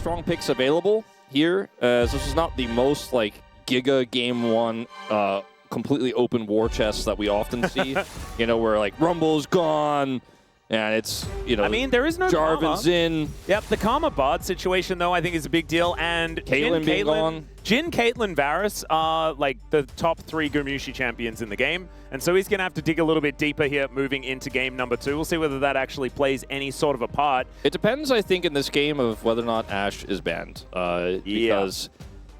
strong picks available here. So this is not the most like Giga Game 1 completely open war chest that we often see. You know, where like Rumble's gone. And it's, you know, I mean, there is no Jarvan's Karma. in. Yep, the Karma Bard situation, though, I think is a big deal. And Caitlyn being gone. Jhin, Caitlyn, Varus are like the top 3 Gumushi champions in the game. And so he's going to have to dig a little bit deeper here moving into game number 2. We'll see whether that actually plays any sort of a part. It depends, I think, in this game of whether or not Ashe is banned. Because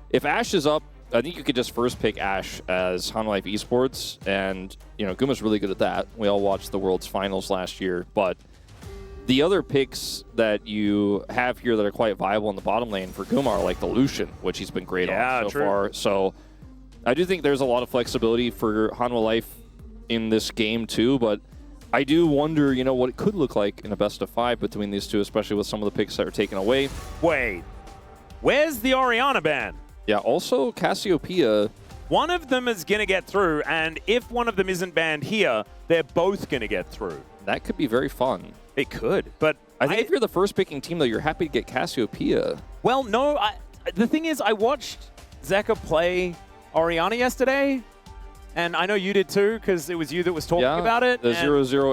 if Ashe is up, I think you could just first pick Ashe as Hanwha Life Esports, and you know Guma's really good at that. We all watched the World's Finals last year, but the other picks that you have here that are quite viable in the bottom lane for Guma are like the Lucian, which he's been great on so far. So I do think there's a lot of flexibility for Hanwha Life in this game too, but I do wonder, you know, what it could look like in a best of 5 between these two, especially with some of the picks that are taken away. Wait, where's the Orianna ban? Yeah, also Cassiopeia. One of them is going to get through, and if one of them isn't banned here, they're both going to get through. That could be very fun. It could, but I think if you're the first picking team, though, you're happy to get Cassiopeia. Well, no, the thing is, I watched Zeka play Orianna yesterday, and I know you did too, because it was you that was talking about it. The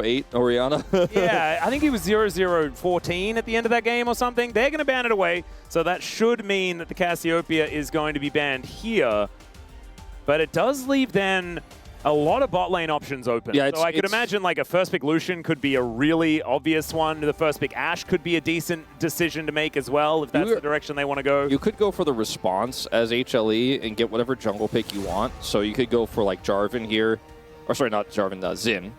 008 Orianna. Yeah, I think he was 0014 at the end of that game or something. They're going to ban it away, so that should mean that the Cassiopeia is going to be banned here. But it does leave then a lot of bot lane options open. Yeah, so I could imagine like a first pick Lucian could be a really obvious one. The first pick Ashe could be a decent decision to make as well, if that's the direction they want to go. You could go for the response as HLE and get whatever jungle pick you want. So you could go for like Jarvan here. Or sorry, not Jarvan, Xin.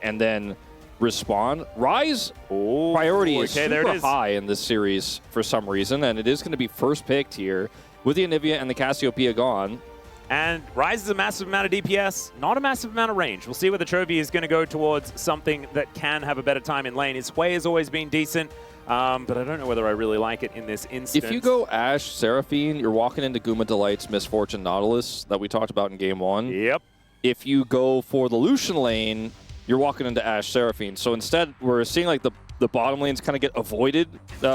And then respawn. Rise priority is super high in this series for some reason. And it is going to be first picked here with the Anivia and the Cassiopeia gone. And Rise is a massive amount of DPS, not a massive amount of range. We'll see whether Chovy is going to go towards something that can have a better time in lane. His Sway has always been decent, but I don't know whether I really like it in this instance. If you go Ashe, Seraphine, you're walking into Guma Delight's Misfortune Nautilus that we talked about in Game 1. Yep. If you go for the Lucian lane, you're walking into Ashe, Seraphine. So instead, we're seeing like the bottom lanes kind of get avoided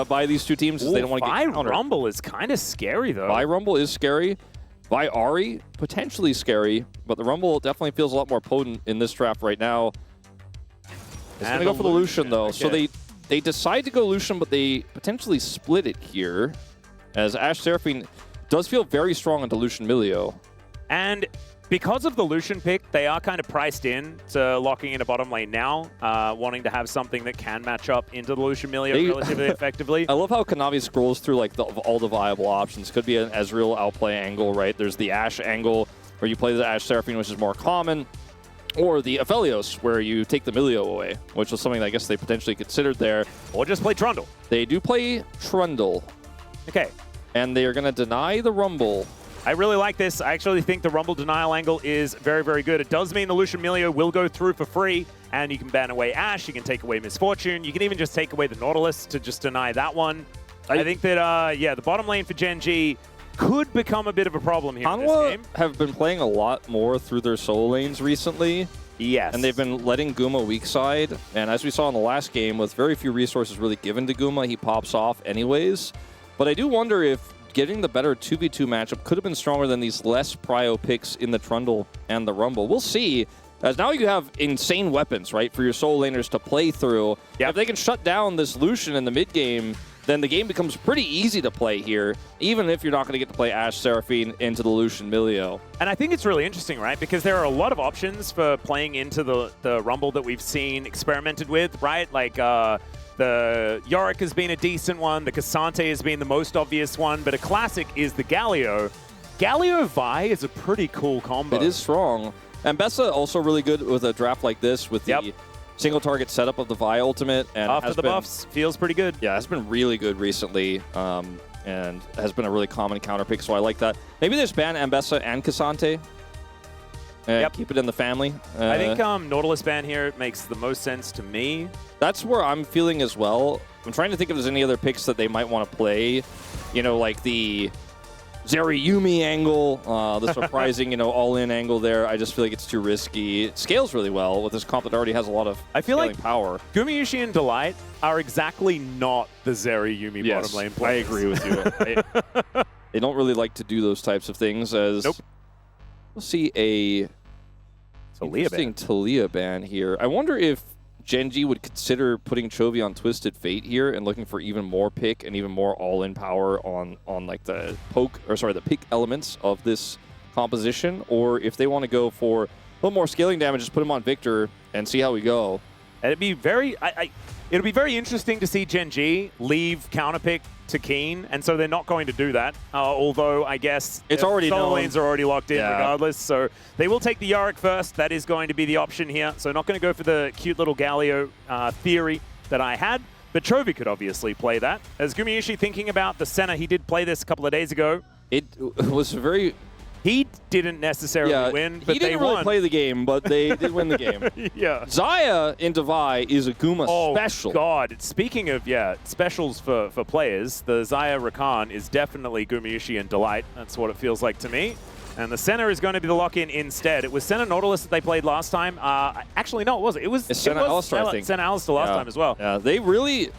by these two teams. They don't want to get countered. Rumble is kind of scary, though. Vi Rumble is scary. Vi Ahri, potentially scary, but the Rumble definitely feels a lot more potent in this draft right now. It's going to go for the Lucian, though. So they decide to go Lucian, but they potentially split it here, as Ashe Seraphine does feel very strong into Lucian Milio. And because of the Lucian pick, they are kind of priced in to locking in a bottom lane now, wanting to have something that can match up into the Lucian Milio relatively effectively. I love how Kanavi scrolls through like all the viable options. Could be an Ezreal outplay angle, right? There's the Ashe angle where you play the Ashe Seraphine, which is more common, or the Aphelios where you take the Milio away, which was something that I guess they potentially considered there. Or just play Trundle. They do play Trundle. Okay. And they are going to deny the Rumble. I really like this. I actually think the Rumble denial angle is very, very good. It does mean the Lucian Milio will go through for free, and you can ban away Ashe, you can take away Misfortune, you can even just take away the Nautilus to just deny that one. I think that, yeah, the bottom lane for Gen G could become a bit of a problem here in this game. Have been playing a lot more through their solo lanes recently. Yes. And they've been letting Guma weak side, and as we saw in the last game, with very few resources really given to Guma, he pops off anyways. But I do wonder if getting the better 2v2 matchup could have been stronger than these less prio picks in the Trundle and the Rumble. We'll see, as now you have insane weapons, right, for your solo laners to play through. Yep. If they can shut down this Lucian in the mid game, then the game becomes pretty easy to play here, even if you're not going to get to play Ashe Seraphine into the Lucian Milio. And I think it's really interesting, right, because there are a lot of options for playing into the Rumble that we've seen experimented with, right, like the Yorick has been a decent one. The Cassante has been the most obvious one. But a classic is the Galio. Galio Vi is a pretty cool combo. It is strong. And Bessa also really good with a draft like this with the single target setup of the Vi ultimate. And after the buffs, feels pretty good. Yeah, it's been really good recently. And has been a really common counter pick, so I like that. Maybe there's ban Ambessa and Cassante. Keep it in the family. I think Nautilus ban here makes the most sense to me. That's where I'm feeling as well. I'm trying to think if there's any other picks that they might want to play. You know, like the Yumi angle, the surprising, all-in angle there. I just feel like it's too risky. It scales really well with this comp that already has a lot of scaling power. Gumayusi and Delight are exactly not the Zeri Yumi bottom lane players. I agree with you. They don't really like to do those types of things. As we'll see a interesting Taliyah ban here. I wonder if Gen.G would consider putting Chovy on Twisted Fate here and looking for even more pick and even more all-in power on like the the pick elements of this composition, or if they want to go for a little more scaling damage, just put him on Victor and see how we go. And it'd be very interesting to see Gen.G leave counterpick to Keen, and so they're not going to do that. Although I guess it's already known. Lanes are already locked in regardless, so they will take the Yorick first. That is going to be the option here. So not going to go for the cute little Galio theory that I had, but Chovy could obviously play that. As Gumayusi thinking about the Senna, he did play this a couple of days ago. It was very... He didn't necessarily win, but he didn't really play the game, but they did win the game. Xayah in Divide is a Guma special. Oh, God. Speaking of, specials for players, the Xayah Rakan is definitely Gumayusi and Delight. That's what it feels like to me. And the Senna is going to be the lock-in instead. It was Senna Nautilus that they played last time. Actually, no, it wasn't. It was Senna Alistar, I think. Senna Alistar last time as well. Yeah, they really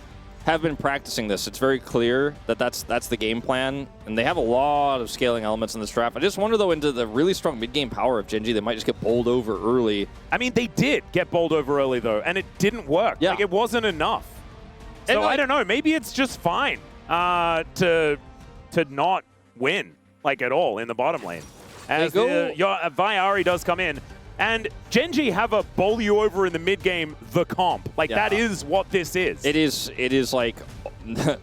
have been practicing this. It's very clear that that's the game plan, and they have a lot of scaling elements in this draft. I just wonder, though, into the really strong mid-game power of Gen.G, they might just get bowled over early. I mean, they did get bowled over early, though, and it didn't work. Yeah. Like, it wasn't enough. So I don't know. Maybe it's just fine to not win, like, at all in the bottom lane. As Viari does come in. And Gen.G have a bowl you over in the mid-game, the comp. Like, that is what this is. It is like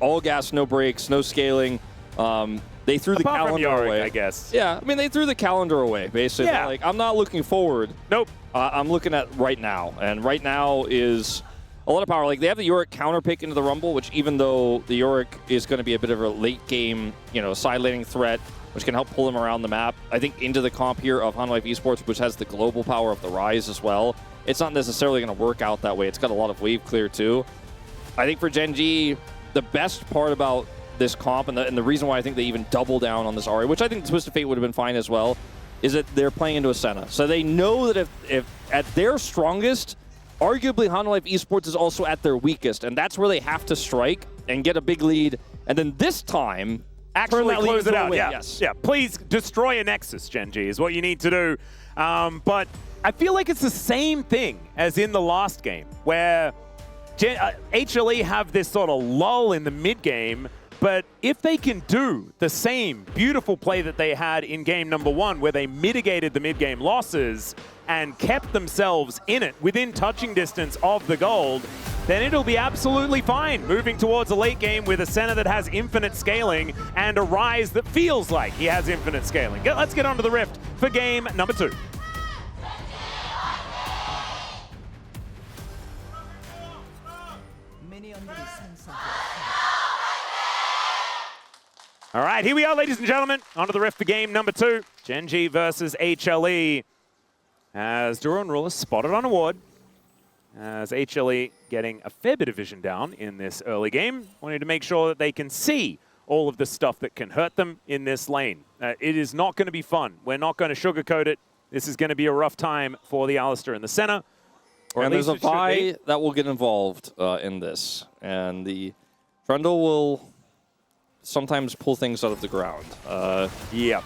all gas, no brakes, no scaling. They threw the calendar away, I guess. Yeah, I mean, they threw the calendar away, basically. Yeah. Like, I'm not looking forward. Nope. I'm looking at right now. And right now is a lot of power. Like, they have the Yorick counter pick into the Rumble, which even though the Yorick is going to be a bit of a late-game, side laning threat, which can help pull him around the map. I think into the comp here of Hanwha Esports, which has the global power of the Rise as well. It's not necessarily going to work out that way. It's got a lot of wave clear too. I think for Gen.G, the best part about this comp and the reason why I think they even double down on this Ahri, which I think Twisted Fate would have been fine as well, is that they're playing into a Senna. So they know that if at their strongest, arguably Hanwha Esports is also at their weakest, and that's where they have to strike and get a big lead. And then this time, actually close it out. Yeah. Please destroy a Nexus, Gen.G, is what you need to do. But I feel like it's the same thing as in the last game, where HLE have this sort of lull in the mid-game, but if they can do the same beautiful play that they had in game number 1, where they mitigated the mid-game losses and kept themselves in it within touching distance of the gold, then it'll be absolutely fine moving towards a late game with a Senna that has infinite scaling and a Rise that feels like he has infinite scaling. Let's get onto the Rift for game number 2. All right, here we are, ladies and gentlemen, onto the Rift for game number 2. Gen.G versus HLE. As Duro and Rula spotted on a ward. As HLE getting a fair bit of vision down in this early game, wanting to make sure that they can see all of the stuff that can hurt them in this lane. It is not going to be fun. We're not going to sugarcoat it. This is going to be a rough time for the Alistar in the center. And there's a Vi that will get involved in this. And the Trundle will sometimes pull things out of the ground. Yeah.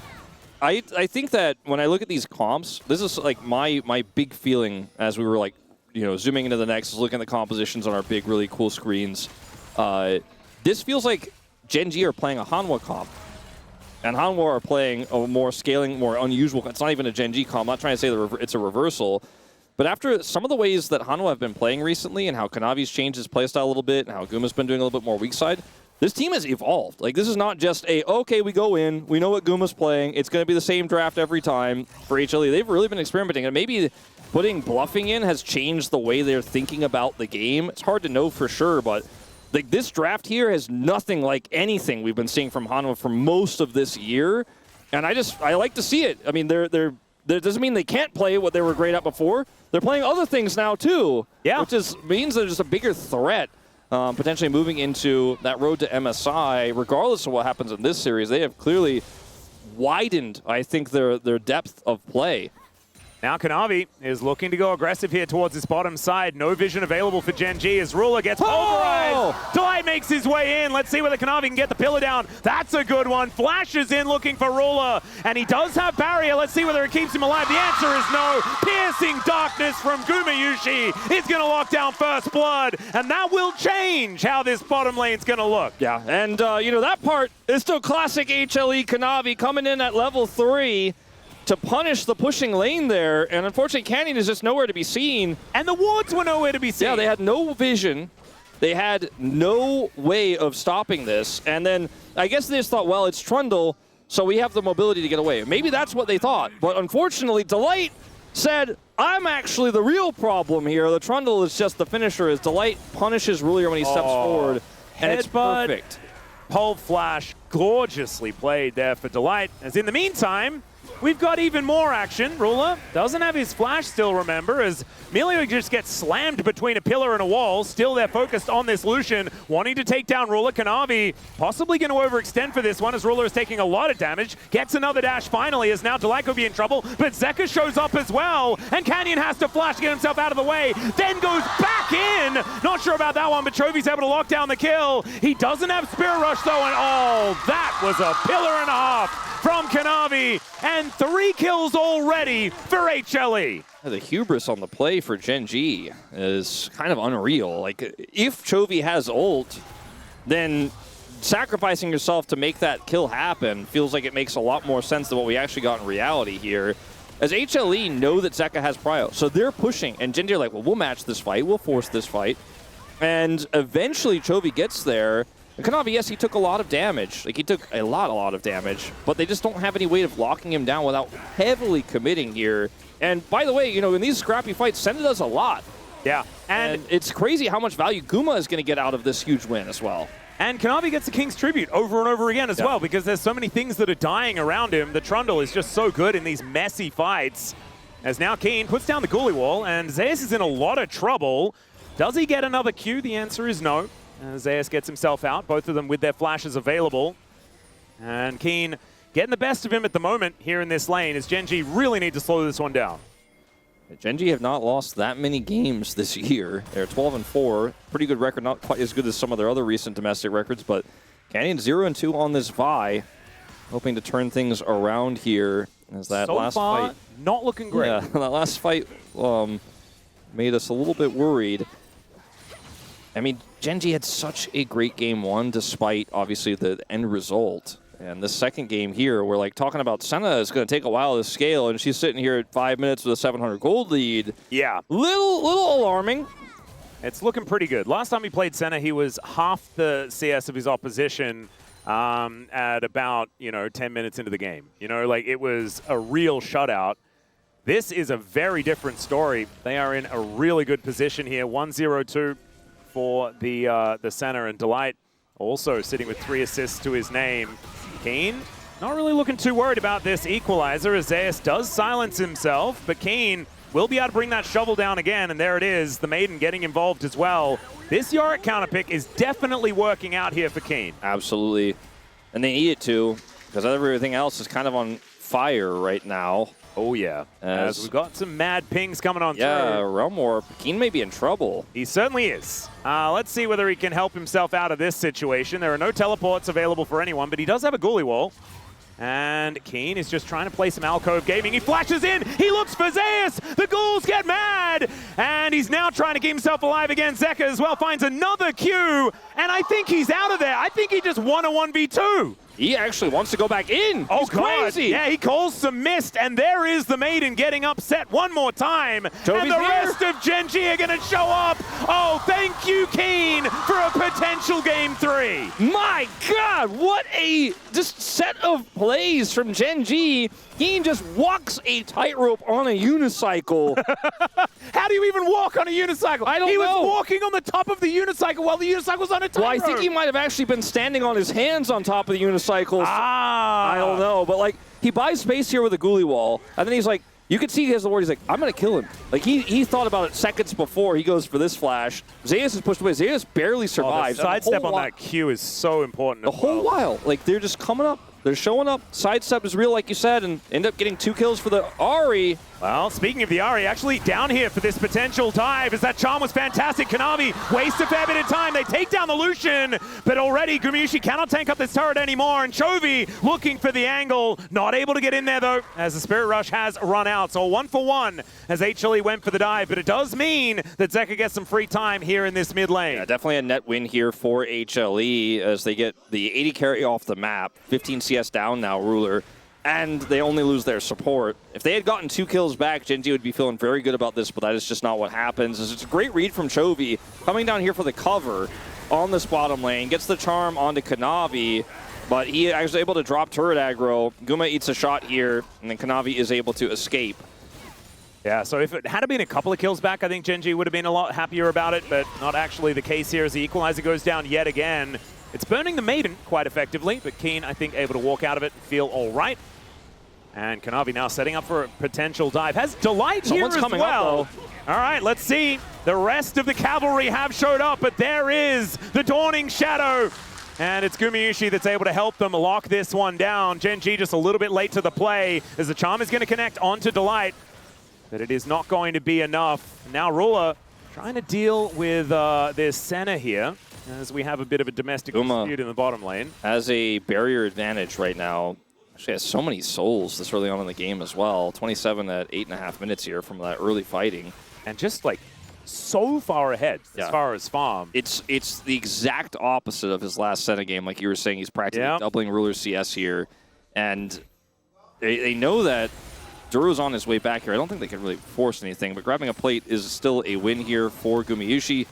I think that when I look at these comps, this is like my big feeling as we were like, zooming into the Nexus, looking at the compositions on our big, really cool screens. This feels like Gen.G are playing a Hanwha comp. And Hanwha are playing a more scaling, more unusual. It's not even a Gen.G comp. I'm not trying to say it's a reversal. But after some of the ways that Hanwha have been playing recently and how Kanavi's changed his playstyle a little bit and how Guma's been doing a little bit more weak side, this team has evolved. Like, this is not just okay, we go in, we know what Guma's playing, it's going to be the same draft every time for HLE. They've really been experimenting, and maybe putting bluffing in has changed the way they're thinking about the game. It's hard to know for sure, but like, this draft here has nothing like anything we've been seeing from Hanwha for most of this year, and I like to see it. I mean, that doesn't mean they can't play what they were great at before. They're playing other things now too, which means they're just a bigger threat. Potentially moving into that road to MSI, regardless of what happens in this series. They have clearly widened, I think, their depth of play. Now Kanavi is looking to go aggressive here towards his bottom side. No vision available for Gen G as Ruler gets pulverized. Delight makes his way in. Let's see whether Kanavi can get the pillar down. That's a good one. Flashes in looking for Ruler. And he does have barrier. Let's see whether it keeps him alive. The answer is no. Piercing darkness from Gumayushi is going to lock down first blood. And that will change how this bottom lane's going to look. Yeah, and that part is still classic HLE Kanavi coming in at level 3. To punish the pushing lane there, and unfortunately Canyon is just nowhere to be seen. And the wards were nowhere to be seen. Yeah, they had no vision. They had no way of stopping this. And then I guess they just thought, well, it's Trundle, so we have the mobility to get away. Maybe that's what they thought. But unfortunately, Delight said, I'm actually the real problem here. The Trundle is just the finisher, as Delight punishes Ruler when he steps forward. And it's perfect. Pole flash, gorgeously played there for Delight. As in the meantime, we've got even more action. Ruler doesn't have his flash still, remember, as Milio just gets slammed between a pillar and a wall. Still, they're focused on this Lucian, wanting to take down Ruler. Kanavi possibly going to overextend for this one, as Ruler is taking a lot of damage. Gets another dash finally, as now Delight could be in trouble, but Zeka shows up as well, and Canyon has to flash to get himself out of the way, then goes back in. Not sure about that one, but Chovy's able to lock down the kill. He doesn't have Spirit Rush, though, and that was a pillar and a half from Kanavi, and 3 kills already for HLE. The hubris on the play for Gen G is kind of unreal. Like, if Chovy has ult, then sacrificing yourself to make that kill happen feels like it makes a lot more sense than what we actually got in reality here. As HLE know that Zeka has prio, so they're pushing, and Gen G are like, well, we'll match this fight, we'll force this fight. And eventually Chovy gets there. And Kanavi, yes, he took a lot of damage. Like, he took a lot of damage. But they just don't have any way of locking him down without heavily committing here. And by the way, in these scrappy fights, Senna does a lot. Yeah. And it's crazy how much value Guma is going to get out of this huge win as well. And Kanavi gets the King's Tribute over and over again as well, because there's so many things that are dying around him. The Trundle is just so good in these messy fights. As now Keen puts down the Ghoulie Wall, and Zeus is in a lot of trouble. Does he get another Q? The answer is no. Zeus gets himself out, both of them with their flashes available. And Keen getting the best of him at the moment here in this lane, as Gen G really need to slow this one down. Gen G have not lost that many games this year. They're 12-4. Pretty good record, not quite as good as some of their other recent domestic records, but Canyon 0-2 on this Vi. Hoping to turn things around here as that last fight. Not looking great. Yeah, that last fight made us a little bit worried. I mean, Gen G had such a great game one, despite, obviously, the end result. And the second game here, we're like talking about Senna is going to take a while to scale, and she's sitting here at 5 minutes with a 700 gold lead. Yeah. Little alarming. It's looking pretty good. Last time he played Senna, he was half the CS of his opposition at about, 10 minutes into the game. It was a real shutout. This is a very different story. They are in a really good position here. 1-0-2. For the center, and Delight also sitting with 3 assists to his name. Keen not really looking too worried about this equalizer, as Zeus does silence himself, but Keen will be able to bring that shovel down again, and there it is, the Maiden getting involved as well. This Yorick counter pick is definitely working out here for Keen. Absolutely, and they need it to, because everything else is kind of on fire right now. Oh, yeah. As we've got some mad pings coming on through. Yeah, Realm War. Keen may be in trouble. He certainly is. Let's see whether he can help himself out of this situation. There are no teleports available for anyone, but he does have a Ghoulie Wall. And Keen is just trying to play some alcove gaming. He flashes in. He looks for Zeus. The ghouls get mad. And he's now trying to keep himself alive again. Zeka as well finds another Q. And I think he's out of there. I think he just won a 1v2. He actually wants to go back in. Oh, he's crazy. Yeah, he calls some mist, and there is the Maiden getting upset one more time. Jovi's and the rest of Gen G are going to show up. Oh, thank you, Keen, for a potential Game 3. My God, what a just set of plays from Gen G. Keen just walks a tightrope on a unicycle. How do you even walk on a unicycle? I don't know. He was walking on the top of the unicycle while the unicycle was on a tightrope. Well, I think he might have actually been standing on his hands on top of the unicycle. I don't know, but he buys space here with a Ghoulie Wall, and then he's like, you can see he has the word. He's like, I'm going to kill him. He thought about it seconds before he goes for this flash. Zeus is pushed away. Zeus barely survives. The sidestep on that Q is so important. The whole while, they're just coming up They're showing up. Sidestep is real, like you said, and end up getting 2 kills for the Ahri. Well, speaking of the Ahri, actually down here for this potential dive, as that charm was fantastic. Kanavi waste a fair bit of time. They take down the Lucian, but already Gumayusi cannot tank up this turret anymore, and Chovy looking for the angle. Not able to get in there, though, as the Spirit Rush has run out. So 1-for-1 as HLE went for the dive, but it does mean that Zeka gets some free time here in this mid lane. Yeah, definitely a net win here for HLE as they get the 80 carry off the map. 15 CS down now, Ruler. And they only lose their support. If they had gotten 2 kills back, Gen.G would be feeling very good about this, but that is just not what happens. It's a great read from Chovy, coming down here for the cover on this bottom lane, gets the charm onto Kanavi, but he is able to drop turret aggro. Guma eats a shot here, and then Kanavi is able to escape. Yeah, so if it had been a couple of kills back, I think Gen.G would have been a lot happier about it, but not actually the case here as the equalizer goes down yet again. It's burning the Maiden quite effectively, but Keen, I think, able to walk out of it and feel all right. And Kanavi now setting up for a potential dive. Has Delight Someone's here as coming well. up, All right, let's see. The rest of the cavalry have showed up, but there is the Dawning Shadow. And it's Gumayusi that's able to help them lock this one down. Gen.G just a little bit late to the play as the charm is going to connect onto Delight. But it is not going to be enough. Now Ruler trying to deal with this Senna here, as we have a bit of a domestic dispute in the bottom lane. Has a barrier advantage right now. Actually has so many souls this early on in the game as well. 27 at 8.5 minutes here from that early fighting. And just like so far ahead as far as farm. It's the exact opposite of his last Senna game. Like you were saying, he's practically doubling Ruler CS here. And they know that Duru's on his way back here. I don't think they can really force anything, but grabbing a plate is still a win here for Gumayusi.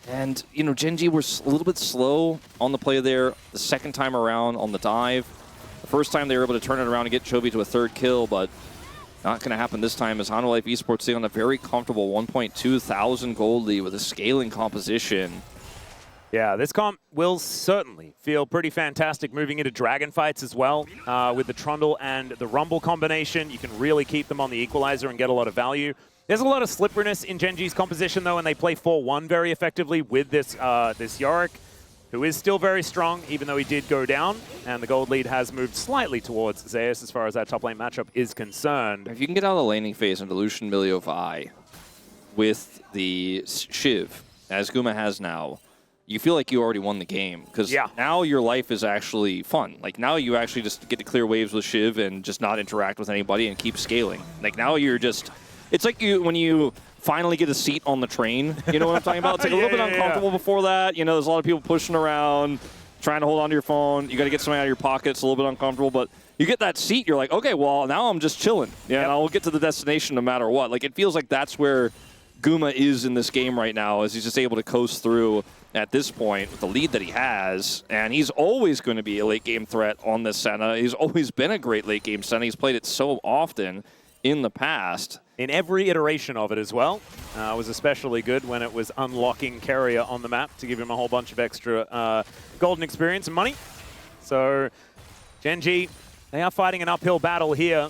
And, you know, Gen.G were a little bit slow on the play there the second time around on the dive. The first time they were able to turn it around and get Chovy to a 3rd kill, but not going to happen this time as Hanwha Life Esports sitting on a very comfortable 1.2 thousand gold lead with a scaling composition. Yeah, this comp will certainly feel pretty fantastic moving into Dragon fights as well. With the Trundle and the Rumble combination, you can really keep them on the equalizer and get a lot of value. There's a lot of slipperiness in Gen.G's composition, though, and they play 4-1 very effectively with this this Yorick, who is still very strong, even though he did go down. And the gold lead has moved slightly towards Zeus as far as that top lane matchup is concerned. If you can get out of the laning phase into Lucian Milio Vi with the Shiv, as Guma has now, you feel like you already won the game. Because now your life is actually fun. Like, now you actually just get to clear waves with Shiv and just not interact with anybody and keep scaling. Like, now you're just... It's like when you finally get a seat on the train. You know what I'm talking about? It's like a little bit uncomfortable before that. You know, there's a lot of people pushing around, trying to hold on to your phone. You got to get something out of your pocket. It's a little bit uncomfortable, but you get that seat, you're like, okay, well, now I'm just chilling. Yeah, and I'll get to the destination no matter what. Like, it feels like that's where Guma is in this game right now, as he's just able to coast through at this point with the lead that he has. And he's always going to be a late-game threat on this Senna. He's always been a great late-game Senna. He's played it so often in the past. In every iteration of it as well. It was especially good when it was unlocking Carrier on the map to give him a whole bunch of extra golden experience and money. So Gen.G, they are fighting an uphill battle here.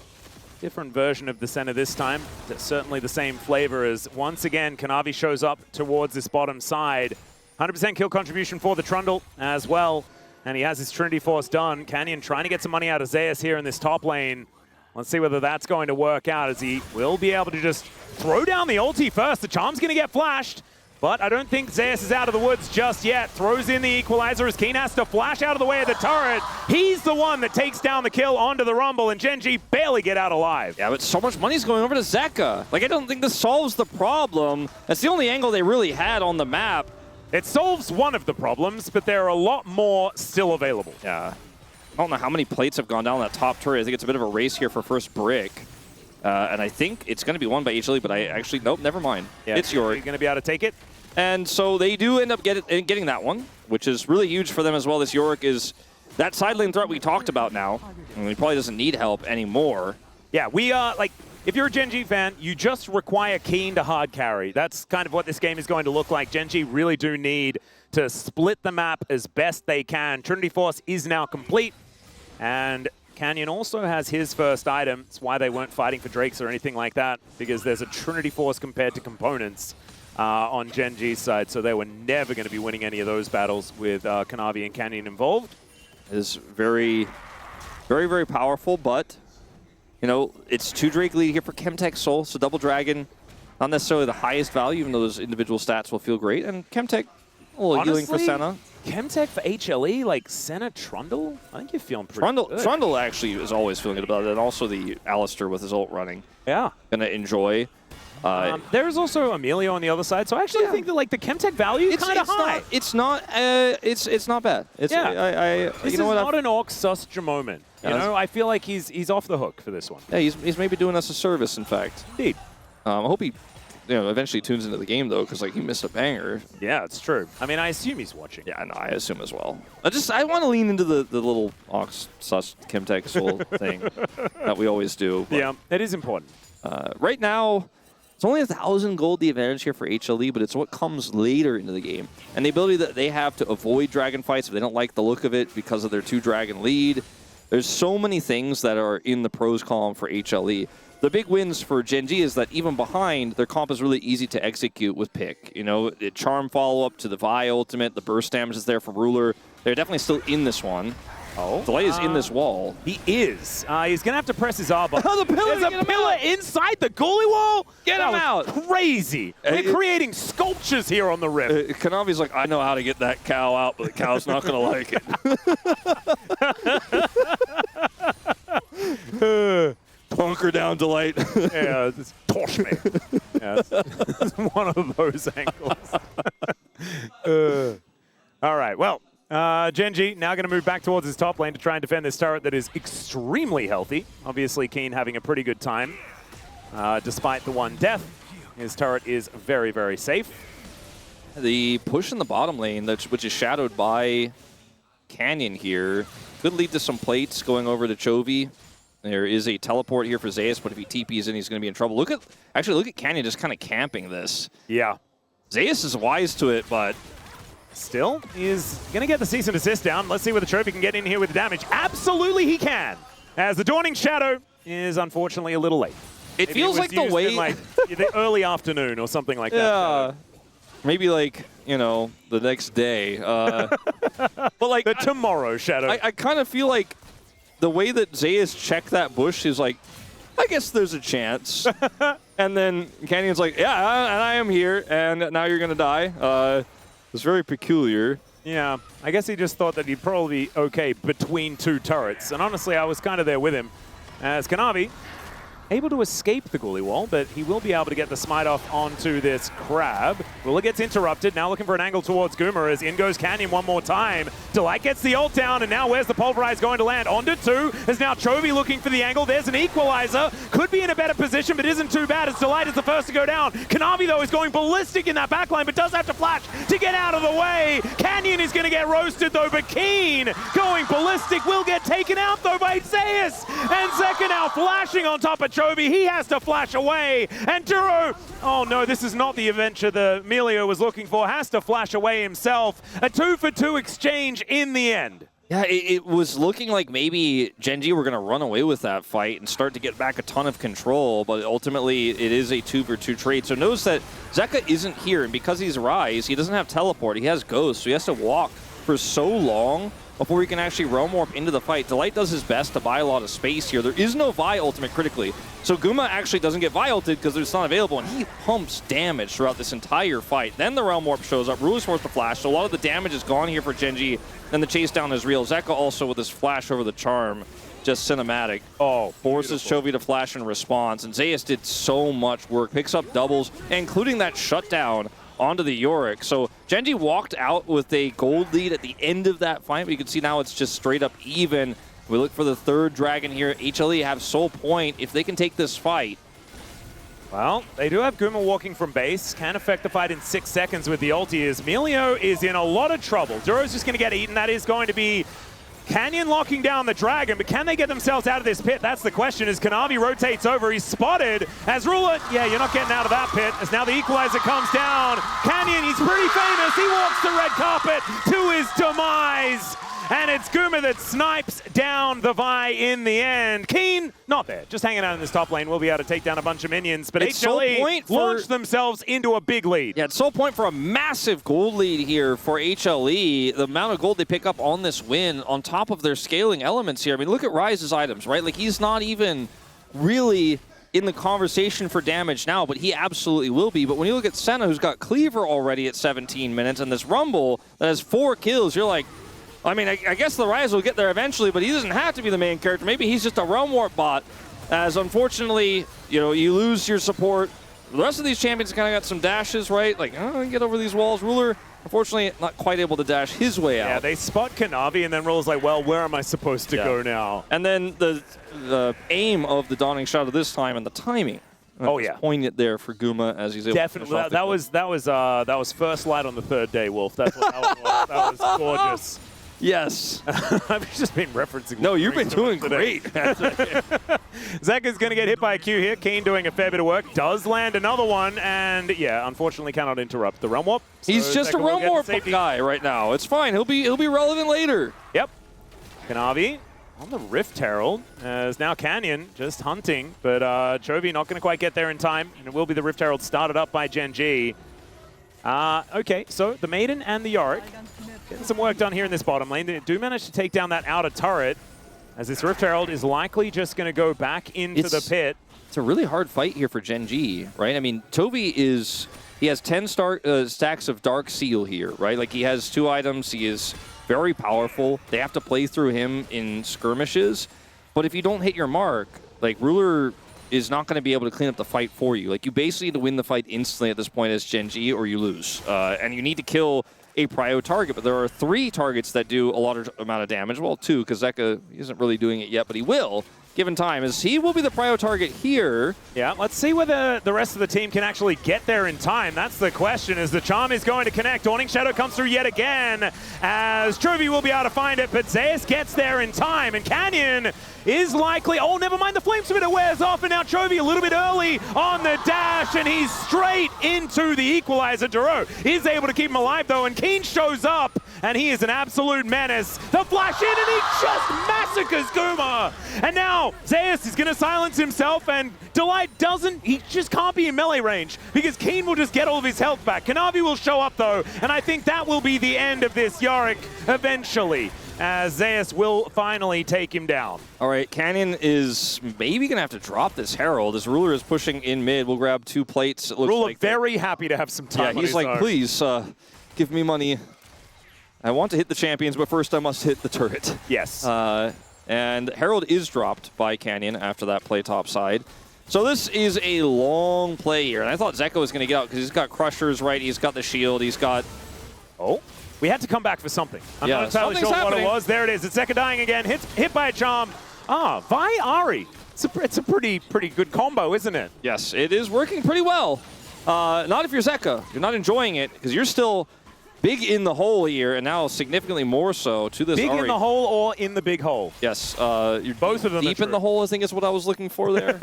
Different version of the Senna this time. It's certainly the same flavor as once again Kanavi shows up towards this bottom side. 100% kill contribution for the Trundle as well. And he has his Trinity Force done. Canyon trying to get some money out of Zeus here in this top lane. Let's see whether that's going to work out, as he will be able to just throw down the ulti first. The charm's going to get flashed, but I don't think Zeus is out of the woods just yet. Throws in the equalizer as Keen has to flash out of the way of the turret. He's the one that takes down the kill onto the Rumble, and Gen.G barely get out alive. Yeah, but so much money's going over to Zeka. Like, I don't think this solves the problem. That's the only angle they really had on the map. It solves one of the problems, but there are a lot more still available. Yeah. I don't know how many plates have gone down that top turret. I think it's a bit of a race here for first brick. And I think it's going to be won by HLE, but I actually, nope, never mind. Yeah, it's Yorick. You're going to be able to take it. And so they do end up getting that one, which is really huge for them as well. This Yorick is that side lane threat we talked about now. And he probably doesn't need help anymore. Yeah, we are, like, if you're a Gen.G fan, you just require Keen to hard carry. That's kind of what this game is going to look like. Gen.G really do need to split the map as best they can. Trinity Force is now complete. And Canyon also has his first item. It's why they weren't fighting for Drakes or anything like that, because there's a Trinity Force compared to components on Gen.G's side, so they were never going to be winning any of those battles with Kanavi and Canyon involved. is very, very, very powerful, but, you know, it's 2 Drake lead here for Chemtech Soul, so Double Dragon, not necessarily the highest value, even though those individual stats will feel great, and Chemtech, a little healing for Senna. Chemtech for HLE, like Senna Trundle? I think you're feeling pretty good. Trundle actually is always feeling good about it, and also the Alistair with his ult running. Yeah. Gonna enjoy. There is also Emilio on the the side, so I actually think that like the Chemtech value is kind of high. It's not bad. It's, This is not an Orc Sustra moment. You know, I feel like he's off the hook for this one. Yeah, he's maybe doing us a service, in fact. Indeed. I hope he, eventually tunes into the game though, because like he missed a banger. Yeah, it's true. I mean, I assume he's watching. Yeah, no, I assume as well. I want to lean into the little Ox Sus Chemtech Soul thing that we always do. But, yeah, that is important. Right now, it's only 1,000 gold the advantage here for HLE, but it's what comes later into the game. And the ability that they have to avoid dragon fights if they don't like the look of it because of their 2-dragon lead. There's so many things that are in the pros column for HLE. The big wins for Gen G is that even behind, their comp is really easy to execute with pick. You know, the Charm follow-up to the Vi ultimate, the burst damage is there for Ruler. They're definitely still in this one. Oh. Delight is in this wall. He is. He's going to have to press his R button. Oh, the pillar! There's a pillar inside the goalie wall? Get him out! Crazy. We're creating sculptures here on the Rift. Kanavi's like, I know how to get that cow out, but the cow's not going to like it. Bunker down, Delight. Yeah, just torch me. Yeah, it's one of those angles. All right, well. Gen G now going to move back towards his top lane to try and defend this turret that is extremely healthy. Obviously, Keen having a pretty good time. Despite the 1 death, his turret is very, very safe. The push in the bottom lane, which is shadowed by Canyon here, could lead to some plates going over to Chovy. There is a teleport here for Zeus, but if he TPs in, he's going to be in trouble. Look at Canyon just kind of camping this. Yeah. Zeus is wise to it, but... Still, he's going to get the cease and desist down. Let's see whether Trophy can get in here with the damage. Absolutely he can, as the Dawning Shadow is unfortunately a little late. It feels like the way... in like the early afternoon or something like that. Yeah. Maybe like, the next day. But like... The tomorrow Shadow. I kind of feel like the way that Zeus checked that bush is like, I guess there's a chance. And then Canyon's like, yeah, and I am here, and now you're going to die. It's very peculiar. Yeah, I guess he just thought that he'd probably be okay between 2 turrets. And honestly, I was kind of there with him. As Kanavi able to escape the goalie wall, but he will be able to get the smite off onto this crab. Ruler gets interrupted, now looking for an angle towards Goomer as in goes Canyon one more time. Delight gets the ult down, and now where's the Pulverize going to land? Onto 2, as now Chovy looking for the angle. There's an equalizer. Could be in a better position, but isn't too bad as Delight is the first to go down. Kanavi, though, is going ballistic in that backline, but does have to flash to get out of the way. Canyon is going to get roasted, though, but Keen going ballistic will get taken out, though, by Zeus. And Zeka now flashing on top of Chovy. He has to flash away, and Duro, oh no, this is not the adventure the Emilio was looking for, has to flash away himself. A 2-for-2 exchange in the end. Yeah, it was looking like maybe Gen G were going to run away with that fight and start to get back a ton of control, but ultimately it is a 2-for-2 trade. So notice that Zeka isn't here, and because he's Ryze, he doesn't have teleport, he has Ghost, so he has to walk for so long before he can actually Realm Warp into the fight. Delight does his best to buy a lot of space here. There is no Vi ultimate critically, so Guma actually doesn't get Vi ulted because it's not available, and he pumps damage throughout this entire fight. Then the Realm Warp shows up, Ruler's forced to flash, so a lot of the damage is gone here for Gen G, and the chase down is real. Zeka also with his flash over the charm, just cinematic. Oh, forces Chovy to flash in response, and Zeus did so much work, picks up doubles, including that shutdown onto the Yorick. So Gen G walked out with a gold lead at the end of that fight, but you can see now it's just straight up even. We look for the 3rd dragon here. HLE have Soul Point if they can take this fight. Well, they do have Guma walking from base. Can affect the fight in 6 seconds with the ulti. As Emilio is in a lot of trouble. Duro's just going to get eaten. That is going to be Canyon locking down the dragon, but can they get themselves out of this pit? That's the question as Kanavi rotates over. He's spotted as Ruler. Yeah, you're not getting out of that pit as now the equalizer comes down. Canyon, he's pretty famous. He walks the red carpet to his demise. and it's Guma that snipes down the Vi in the end. Keen, not there, just hanging out in this top lane. We'll be able to take down a bunch of minions, but It's so HLE point for- launched themselves into a big lead. Yeah, it's so point for a massive gold lead here for HLE. The amount of gold they pick up on this win on top of their scaling elements here. I mean, look at Ryze's items, right? Like, he's not even really in the conversation for damage now, but he absolutely will be. But when you look at Senna, who's got Cleaver already at 17 minutes, and this Rumble that has 4 kills, you're like, I mean, I guess the Ryze will get there eventually, but he doesn't have to be the main character. Maybe he's just a Realm Warp bot, as unfortunately, you know, you lose your support. The rest of these champions kind of got some dashes, right? Like, oh, get over these walls. Ruler, unfortunately, not quite able to dash his way out. Yeah, they spot Kanavi, and then Ruler's like, well, where am I supposed to go now? And then the aim of the Dawning Shadow this time and the timing. Oh, yeah. Poignant there for Guma as he's able Definitely. to finish off the That was first light on the 3rd day, Wolf. That's what that was. That was gorgeous. Yes. I've just been referencing. No, you've been doing today. great. Zekka's going to get hit by a Q here. Keen doing a fair bit of work. Does land another one, and yeah, unfortunately cannot interrupt the Realm Warp. He's So just a Zekka will Realm get Warp safety. guy right now. It's fine. He'll be relevant later. Yep. Kanavi on the Rift Herald, as now Canyon just hunting, but Chovy not going to quite get there in time, and it will be the Rift Herald started up by Gen G. Okay, so the Maiden and the Yorick getting some work done here in this bottom lane. They do manage to take down that outer turret, as this Rift Herald is likely just going to go back into the pit. It's a really hard fight here for Gen G, right? I mean, Toby he has 10 stacks of Dark Seal here, right? Like, he has 2 items. He is very powerful. They have to play through him in skirmishes. But if you don't hit your mark, like, Ruler is not going to be able to clean up the fight for you. Like, you basically need to win the fight instantly at this point as Gen G, or you lose. And you need to kill a prio target, but there are 3 targets that do a lot of amount of damage. Well, 2, because Zekka isn't really doing it yet, but he will, given time, as he will be the prio target here. Yeah, let's see whether the rest of the team can actually get there in time. That's the question, as the Charm is going to connect. Dawning Shadow comes through yet again, as Chovy will be able to find it, but Zeus gets there in time, and Canyon is likely, oh, never mind, the Flame Spitter wears off, and now Chovy a little bit early on the dash, and he's straight into the equalizer. Duro is able to keep him alive, though, and Keen shows up, and he is an absolute menace. The flash in, and he just massacres Guma. And now Zeus is going to silence himself, and Delight doesn't. He just can't be in melee range, because Keen will just get all of his health back. Kanavi will show up, though, and I think that will be the end of this Yorick eventually, as Zeus will finally take him down. All right, Canyon is maybe going to have to drop this Herald, as Ruler is pushing in mid. We'll grab 2 plates. It looks Ruler like very happy to have some time. Yeah, he's like, please, give me money. I want to hit the champions, but first I must hit the turret. Yes. And Herald is dropped by Canyon after that play top side. So this is a long play here. And I thought Zekka was going to get out because he's got Crushers, right? He's got the shield. He's got... Oh, we had to come back for something. I'm Yeah, not entirely sure what it was. There it is. It's Zekka dying again. Hit by a charm. Vi Ari. It's a pretty good combo, isn't it? Yes, it is working pretty well. Not if you're Zekka. You're not enjoying it because you're still big in the hole here, and now significantly more so to this Big Ari. in the hole or in the big hole? Yes. You're both of them deep in the hole, I think is what I was looking for there.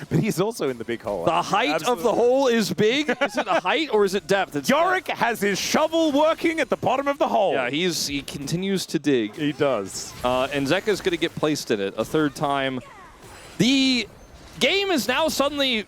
But he's also in the big hole. The height of the hole is big. Is it a height or is it depth? It's Yorick has his shovel working at the bottom of the hole. Yeah, he continues to dig. He does. And Zekka's going to get placed in it a 3rd time. The game is now suddenly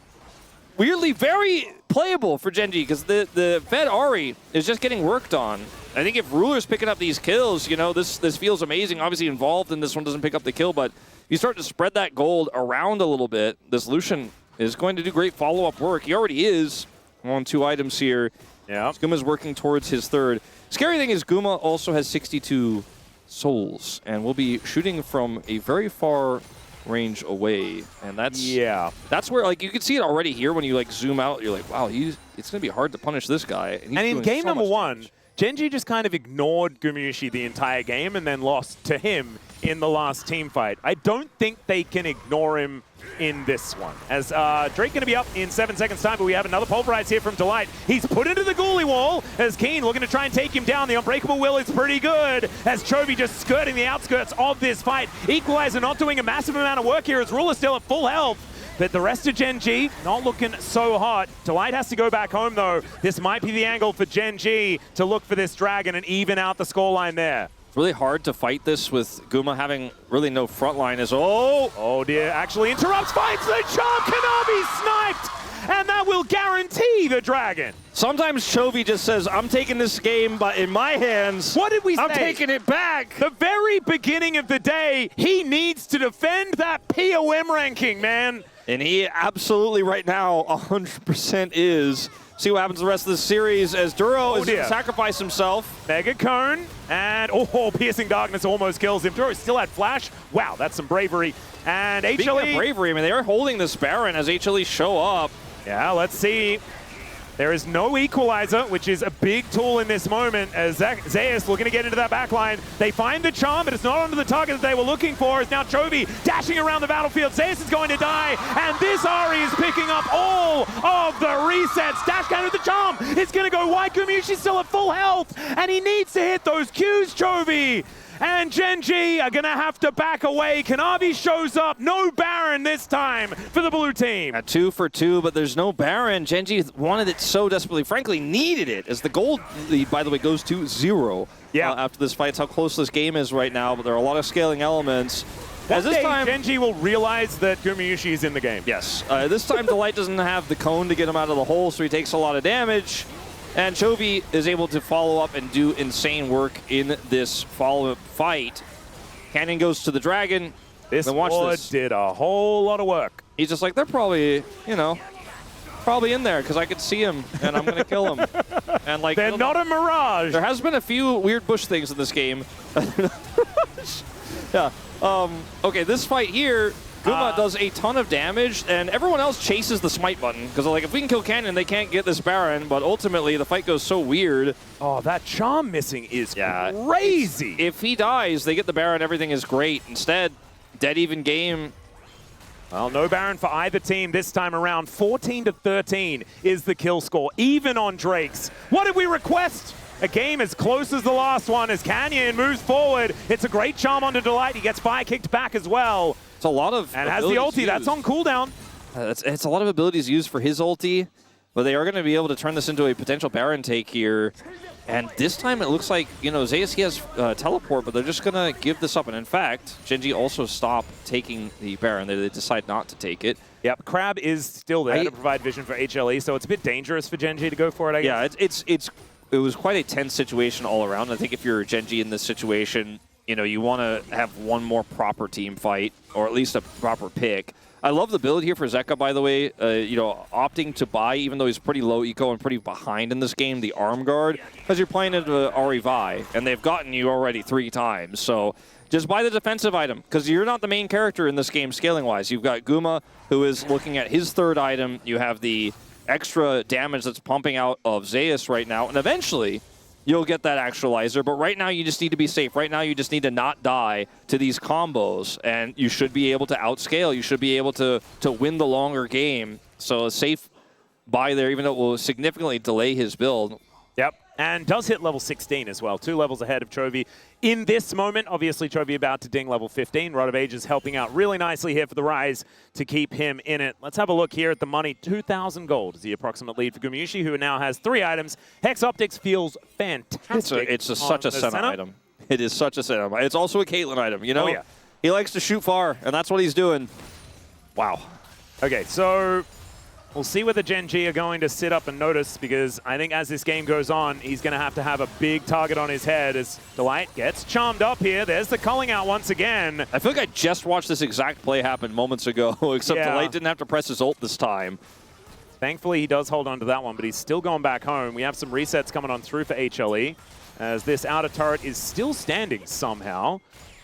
weirdly very playable for Gen G because the Fed Ari is just getting worked on. I think if Ruler's picking up these kills, you know, this feels amazing. Obviously involved in this one doesn't pick up the kill, but you start to spread that gold around a little bit. This Lucian is going to do great follow-up work. He already is on 2 items here. Yeah. Guma's working towards his 3rd. Scary thing is Guma also has 62 souls and will be shooting from a very far range away, and that's where, like, you can see it already here when you like zoom out. You're like, wow, it's going to be hard to punish this guy. And in game number 1, Gen G just kind of ignored Gumayushi the entire game and then lost to him in the last team fight. I don't think they can ignore him in this one. As Drake going to be up in 7 seconds time, but we have another pulverize here from Delight. He's put into the ghoulie wall as Keen looking to try and take him down. The Unbreakable Will is pretty good as Chovy just skirting the outskirts of this fight. Equalizer not doing a massive amount of work here as Ruler still at full health. But the rest of Gen G not looking so hot. Delight has to go back home, though. This might be the angle for Gen G to look for this dragon and even out the scoreline there. It's really hard to fight this with Guma having really no front line. Oh dear, actually interrupts, finds the charm, Kanavi sniped, and that will guarantee the dragon. Sometimes Chovy just says, I'm taking this game in my hands. What did we say? I'm taking it back. The very beginning of the day, he needs to defend that POM ranking, man. And he absolutely right now 100% is. See what happens the rest of the series as Duro is going to sacrifice himself. Mega Cone, and Piercing Darkness almost kills him. Duro still had Flash. Wow, that's some bravery. And HLE. Speaking of bravery, I mean, they are holding this Baron as HLE show up. Yeah, let's see. There is no equalizer, which is a big tool in this moment as Zeus looking to get into that backline. They find the charm, but it's not onto the target that they were looking for. It's now Chovy dashing around the battlefield. Zeus is going to die, and this Ari is picking up all of the resets. Dash counter with the charm. It's going to go wide. Gumayusi's still at full health, and he needs to hit those Qs, Chovy. And Gen.G are going to have to back away. Kanavi shows up. No Baron this time for the blue team. At 2 for 2, but there's no Baron. Gen.G wanted it so desperately, frankly needed it, as the gold lead, by the way, goes to 0 after this fight. It's how close this game is right now, but there are a lot of scaling elements. As this time, Gen.G will realize that Gumayusi is in the game. Yes. This time, Delight doesn't have the cone to get him out of the hole, so he takes a lot of damage. And Chovy is able to follow up and do insane work in this follow-up fight. Cannon goes to the Dragon. This board did a whole lot of work. He's just like, they're probably, you know, probably in there because I could see him and I'm going to kill him. And like, they're not a mirage. There has been a few weird bush things in this game. Yeah. Okay, this fight here, Guma does a ton of damage, and everyone else chases the smite button. Because, like, if we can kill Cannon, they can't get this Baron, but ultimately the fight goes so weird. Oh, that charm missing is crazy. If he dies, they get the Baron, everything is great. Instead, dead even game. Well, no Baron for either team this time around. 14-13 is the kill score, even on Drakes. What did we request? A game as close as the last one as Canyon moves forward. It's a great charm onto Delight. He gets fire kicked back as well. It's a lot of and has the ulti. Used. That's on cooldown. It's a lot of abilities used for his ulti, but they are going to be able to turn this into a potential Baron take here. And this time it looks like, you know, Zeus, he has teleport, but they're just going to give this up. And in fact, Gen.G also stopped taking the Baron. They decide not to take it. Yep, Crab is still there to provide vision for HLE, so it's a bit dangerous for Gen.G to go for it, I guess. Yeah, it was quite a tense situation all around. I think if you're Gen.G in this situation, you know, you want to have one more proper team fight, or at least a proper pick. I love the build here for Zeka, by the way. You know, opting to buy, even though he's pretty low eco and pretty behind in this game, the arm guard, because you're playing into Ari Vi, and they've gotten you already 3 times. So just buy the defensive item, because you're not the main character in this game scaling-wise. You've got Guma, who is looking at his 3rd item. You have the extra damage that's pumping out of Zeus right now, and eventually you'll get that actualizer, but right now you just need to be safe. Right now you just need to not die to these combos, and you should be able to outscale. You should be able to win the longer game. So a safe buy there, even though it will significantly delay his build. Yep, and does hit level 16 as well, 2 levels ahead of Chovy. In this moment, obviously Chovy about to ding level 15. Rod of Ages helping out really nicely here for the Rise to keep him in it. Let's have a look here at the money. 2,000 gold is the approximate lead for Gumayusi, who now has 3 items. Hex Optics feels fantastic. It's such a Senna item. It is such a Senna item. It's also a Caitlyn item, you know? Oh, yeah. He likes to shoot far, and that's what he's doing. Wow. Okay, so we'll see whether Gen.G are going to sit up and notice, because I think as this game goes on, he's going to have a big target on his head as Delight gets charmed up here. There's the calling out once again. I feel like I just watched this exact play happen moments ago, except Delight didn't have to press his ult this time. Thankfully, he does hold on to that one, but he's still going back home. We have some resets coming on through for HLE, as this outer turret is still standing somehow.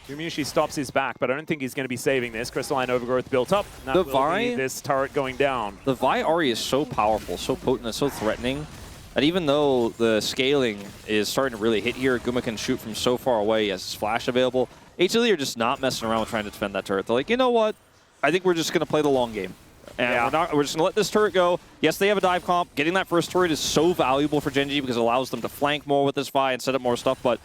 Gumayusi stops his back, but I don't think he's going to be saving this. Crystalline Overgrowth built up. That will be this turret going down. The Vi Ahri is so powerful, so potent, and so threatening that even though the scaling is starting to really hit here, Guma can shoot from so far away. He has his flash available. HLE are just not messing around with trying to defend that turret. They're like, you know what? I think we're just going to play the long game. And we're just going to let this turret go. Yes, they have a dive comp. Getting that first turret is so valuable for Gen.G because it allows them to flank more with this Vi and set up more stuff, but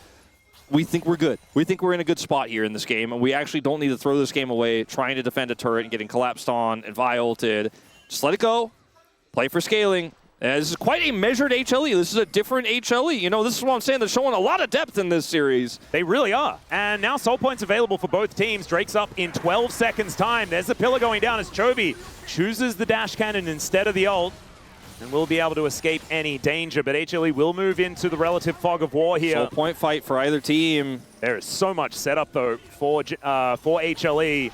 we think we're good. We think we're in a good spot here in this game, and we actually don't need to throw this game away trying to defend a turret and getting collapsed on and Vi ulted. Just let it go. Play for scaling. This is quite a measured HLE. This is a different HLE. You know, this is what I'm saying. They're showing a lot of depth in this series. They really are. And now soul points available for both teams. Drake's up in 12 seconds time. There's the pillar going down as Chovy chooses the dash cannon instead of the ult. And will be able to escape any danger. But HLE will move into the relative fog of war here. Soul point fight for either team. There is so much setup, though, for HLE.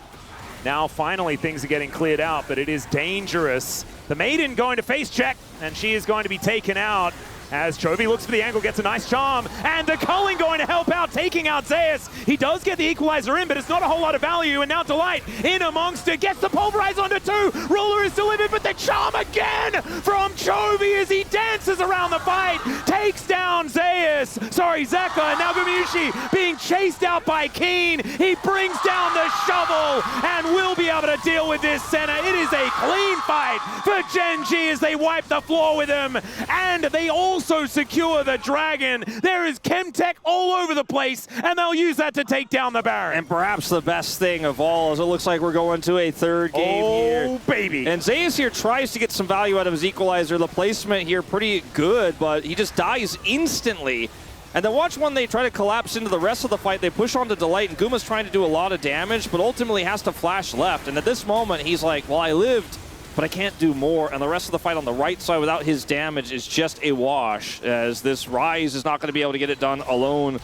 Now, finally, things are getting cleared out, but it is dangerous. The Maiden going to face check, and she is going to be taken out as Chovy looks for the angle, gets a nice charm, and the culling going to help out, taking out Zeus. He does get the equalizer in, but it's not a whole lot of value, and now Delight in amongst it, gets the pulverize onto 2. Ruler is delivered, but the charm again from Chovy as he dances around the fight, takes down Zeus. Sorry, Zeka, and now Gumayushi being chased out by Keen. He brings down the shovel and will be able to deal with this center. It is a clean fight for Gen G as they wipe the floor with him, and they also secure the Dragon. There is Chemtech all over the place, and they'll use that to take down the Baron. And perhaps the best thing of all is it looks like we're going to a third game here. Oh, baby. And Zeus here tries to get some value out of his equalizer. The placement here pretty good, but he just dies instantly. And then watch when they try to collapse into the rest of the fight. They push on to Delight, and Guma's trying to do a lot of damage, but ultimately has to flash left. And at this moment, he's like, well, I lived, but I can't do more. And the rest of the fight on the right side without his damage is just a wash, as this Ryze is not going to be able to get it done alone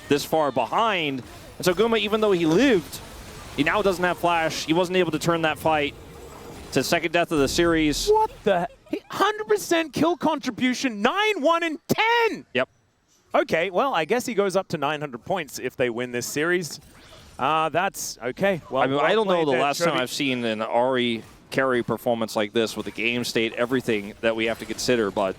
this far behind. And so Guma, even though he lived, he now doesn't have flash. He wasn't able to turn that fight to second death of the series. What the? 100% kill contribution, 9, 1, and 10! Yep. Okay, well, I guess he goes up to 900 points if they win this series. That's okay. Well, I mean, I don't know the last time Chovy. I've seen an Ahri carry performance like this with the game state, everything that we have to consider, but...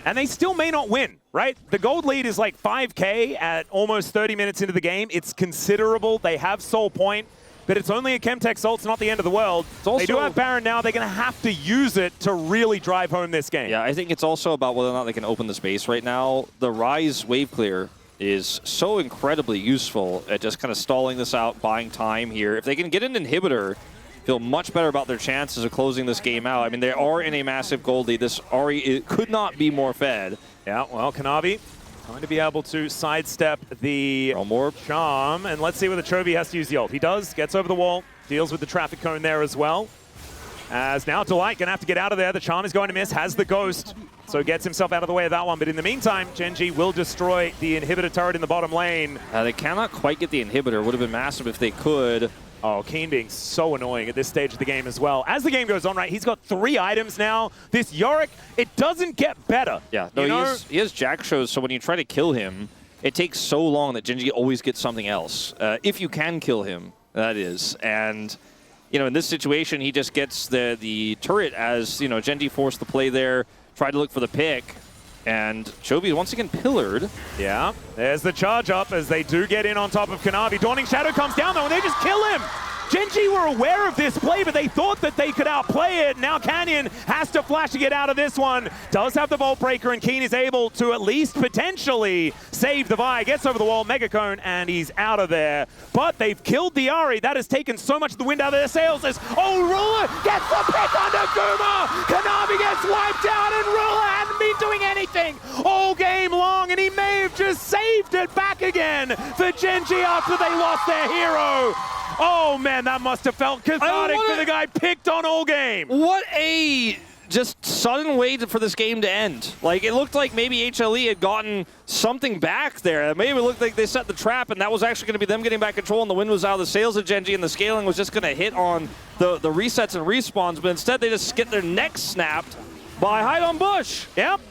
And they still may not win, right? The gold lead is like 5K at almost 30 minutes into the game. It's considerable. They have soul point, but it's only a Chemtech soul. It's not the end of the world. They do have Baron now. They're going to have to use it to really drive home this game. Yeah, I think it's also about whether or not they can open the space right now. The Ryze wave clear is so incredibly useful at just kind of stalling this out, buying time here. If they can get an inhibitor, feel much better about their chances of closing this game out. I mean, they are in a massive gold lead. This Ahri, it could not be more fed. Yeah, well, Kanavi going to be able to sidestep the charm. And let's see whether Chovy has to use the ult. He does, gets over the wall, deals with the traffic cone there as well. As now Delight going to have to get out of there. The charm is going to miss, has the ghost, so gets himself out of the way of that one. But in the meantime, Gen G will destroy the inhibitor turret in the bottom lane. They cannot quite get the inhibitor. Would have been massive if they could. Oh, Keen being so annoying at this stage of the game as well. As the game goes on, right, he's got 3 items now. This Yorick, it doesn't get better. Yeah, no, he has Jack shows, so when you try to kill him, it takes so long that Gen G always gets something else. If you can kill him, that is. And, you know, in this situation, he just gets the turret as, you know, Gen G forced the play there, tried to look for the pick. And Chovy once again pillared. Yeah, there's the charge up as they do get in on top of Kanavi. Dawning Shadow comes down though and they just kill him. Gen G were aware of this play, but they thought that they could outplay it. Now Canyon has to flash to get out of this one. Does have the Vault Breaker, and Keen is able to at least potentially save the Vi. Gets over the wall, Mega Cone, and he's out of there. But they've killed the Ahri. That has taken so much of the wind out of their sails as, oh, Ruler gets the pick onto Guma. Kanavi gets wiped out, and Ruler hadn't been doing anything all game long, and he may have just saved it back again for Gen G after they lost their hero. Oh, man, that must have felt cathartic for the guy picked on all game. What a just sudden way for this game to end. Like, it looked like maybe HLE had gotten something back there. Maybe it looked like they set the trap, and that was actually going to be them getting back control, and the wind was out of the sails of Gen G, and the scaling was just going to hit on the resets and respawns, but instead they just get their necks snapped by Hide on Bush. Yep.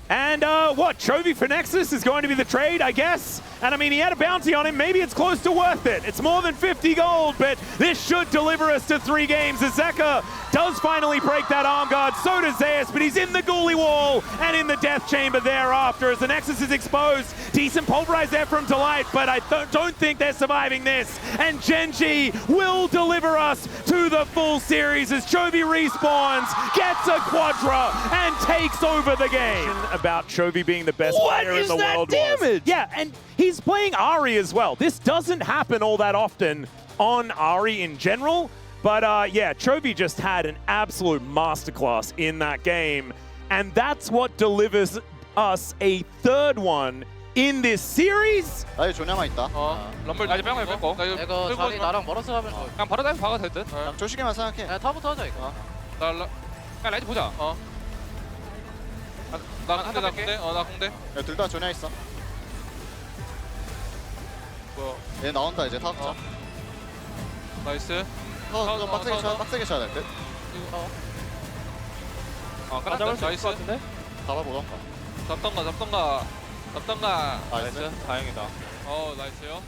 And what, Chovy for Nexus is going to be the trade, I guess? And I mean, he had a bounty on him. Maybe it's close to worth it. It's more than 50 gold, but this should deliver us to 3 games. Zeka does finally break that arm guard. So does Zeus, but he's in the ghoulie wall and in the death chamber thereafter as the Nexus is exposed. Decent pulverize there from Delight, but I don't think they're surviving this. And Gen G will deliver us to the full series as Chovy respawns, gets a Quadra, and takes over the game. About Chovy being the best player in the world. Damage? Yeah, and he's playing Ahri as well. This doesn't happen all that often on Ahri in general, but yeah, Chovy just had an absolute masterclass in that game. And that's what delivers us a third one in this series. 나 여기 조냐만 있다. 럼블 나 이제 빼고 나 이거 이거 자리 나랑 멀어서 하면 그냥 바로 다이브 박아도 될 듯? 그냥 조식에만 생각해. 야 타부터 하자 이거. 그냥 라이트 보자. 나 공대 나 공대 나 공대. 야, 둘 다 조냐 있어. 뭐야? 얘 나온다 이제 타워. 나이스. 타워 빡세게 쳐야 빡세게 쳐야 될 듯. 끝났다. 나이스. 잡아보던가. 잡던가. 나이스. 다행이다. 나이스요.